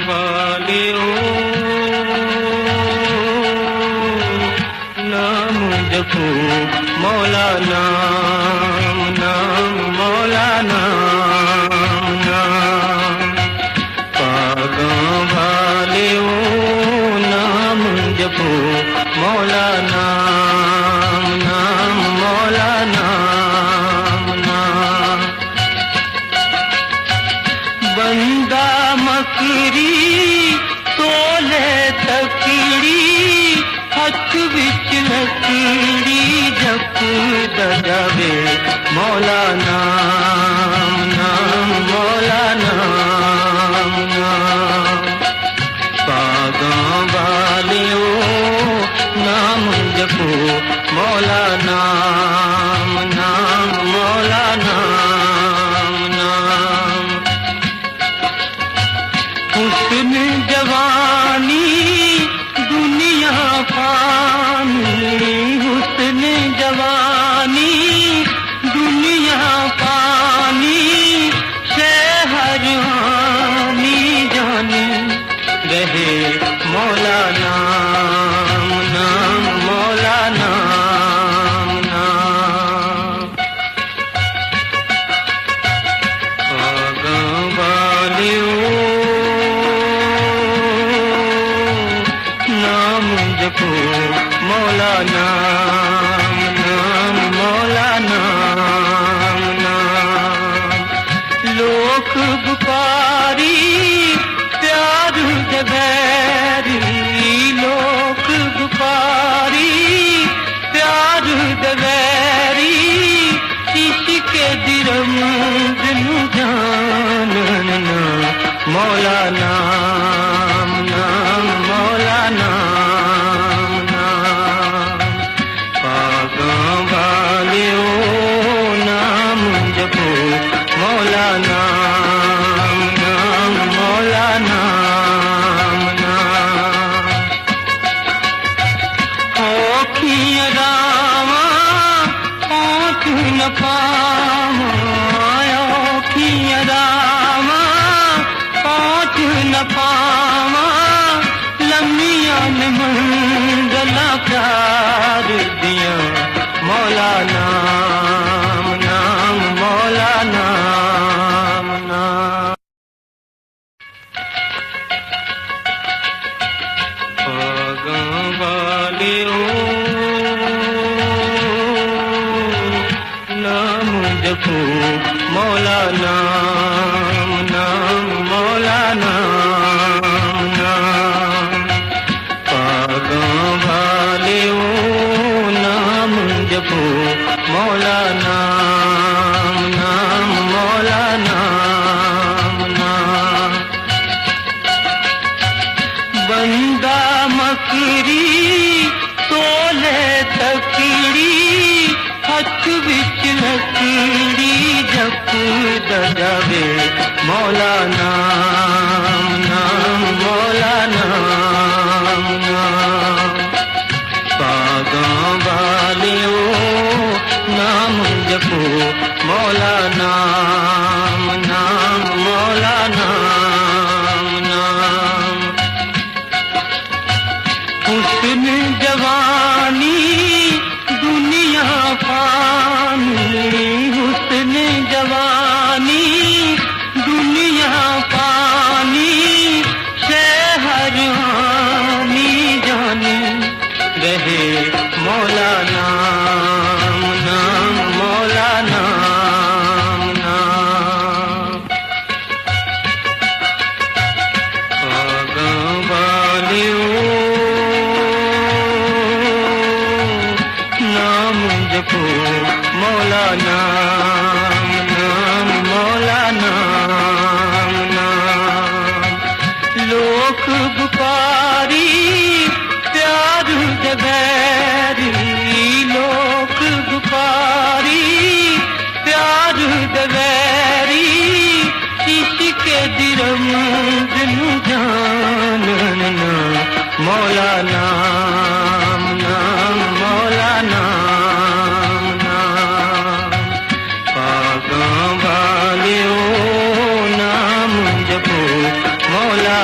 वालियो नाम जपो मौला नाम नाम मौला नाम नाम पागों वालियो नाम जपो मौला नाम नाम मौला नाम नाम बंदा मकरी तोले तकड़ी हथ विच लकड़ी जप दजावे मौला नाम नाम मौला नाम नाम पागों वालियो नाम जपो मौला नाम नाम मौला नाम नाम हुस्न जवानी दुनिया फानी हुस्न जवानी दुनिया फानी शहर हानी जानी रहे मौला नाम नाम मौला नाम नाम पागों वालियो नाम जपो मौला नाम नाम मौला नाम नाम लोक बुकारी प्यार दबैरी लोक बुकारी प्यार दबैरी इश्क दिरम दिनु जानना मौला नाम नाम मौला नाम नाम पागों वालियो नाम जपो मौला नाम नाम मौला नाम नाम औखियां रावां पहुँच न पावां औखियां रावां पहुँच न पावां लम्मियां न मंज़िलां प्यार दियां मौला नाम नाम मौला नाम नाम पागों वालियो नाम जपो मौला नाम नाम मौला नाम नाम पागों वालियो नाम जपो मौला नाम नाम मौला नाम नाम बंदा मकरी तोले तकड़ी हथ विच लकड़ी जप दजावे मौला नाम नाम मौला नाम नाम पागों वालियो नाम जपो मौला नाम नाम मौला नाम नाम हुस्न जवानी दुनिया फानी हुस्न जवानी दुनिया फानी शहर हानी जानी रहे मौला नाम नाम मौला नाम नाम पागों वालियो नाम जपो मौला नाम नाम मौला नाम नाम लोक बुकारी प्यार दबैरी लोक बुकारी प्यार दबैरी इश्क दिरम दिनु जानना मौला नाम नाम मौला नाम नाम पागों वालियो नाम जपो मौला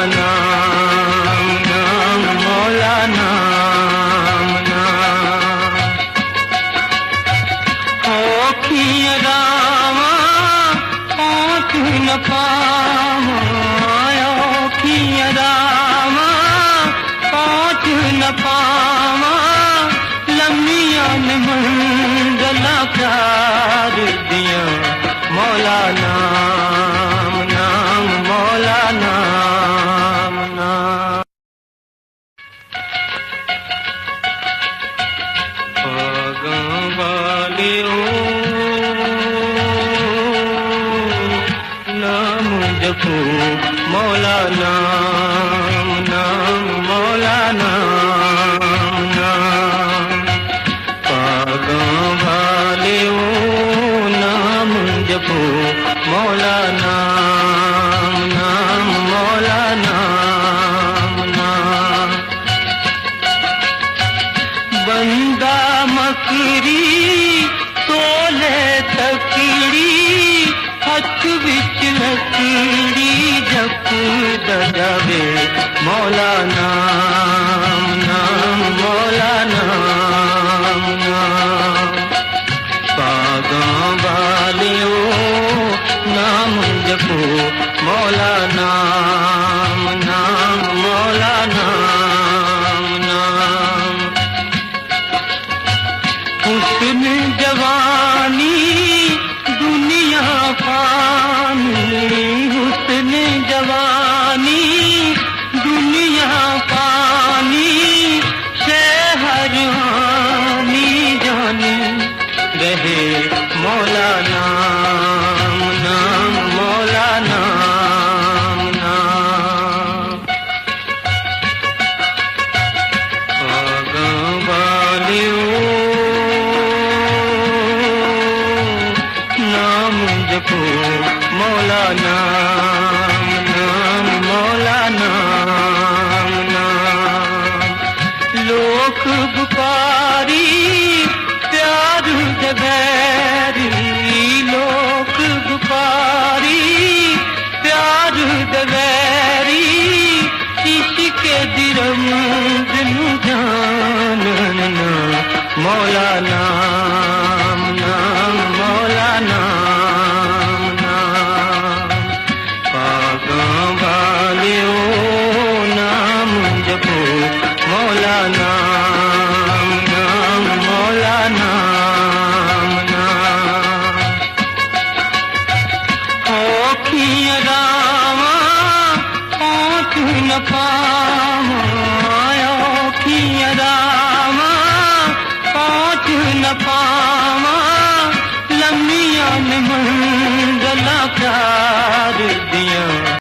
मौला नाम नाम मौला नाम नाम। पागां वालियो नाम जपो मौला नाम नाम मौला नाम नाम। पागां वालियो नाम जपो मौला नाम नाम मौला नाम नाम। बंदा मकरी तोले तकड़ी हथ विच लकड़ी जप दजावे मौला नाम नाम मौला नाम नाम। पागां वालियो नाम जपो मौला नाम नाम मौला नाम नाम। हुस्न जवानी दुनिया फानी हुस्न जवानी दुनिया फानी शहर हानी जानी रहे मौला नाम नाम मौला नाम नाम। पागां वालियो नाम जपो मौला नाम नाम मौला नाम नाम। लोक बुकारी प्यार दबैरी लोक बुकारी प्यार दबैरी इश्क दिरम दिनु जानना मौला नाम नाम मौला नाम नाम। पागां वालियो नाम जपो मौला नाम नाम मौला नाम नाम। औखियां रावां पहुँच न पावां औखियां रावां पहुँच न पावां लम्मियां मंज़िलां प्यार दियां।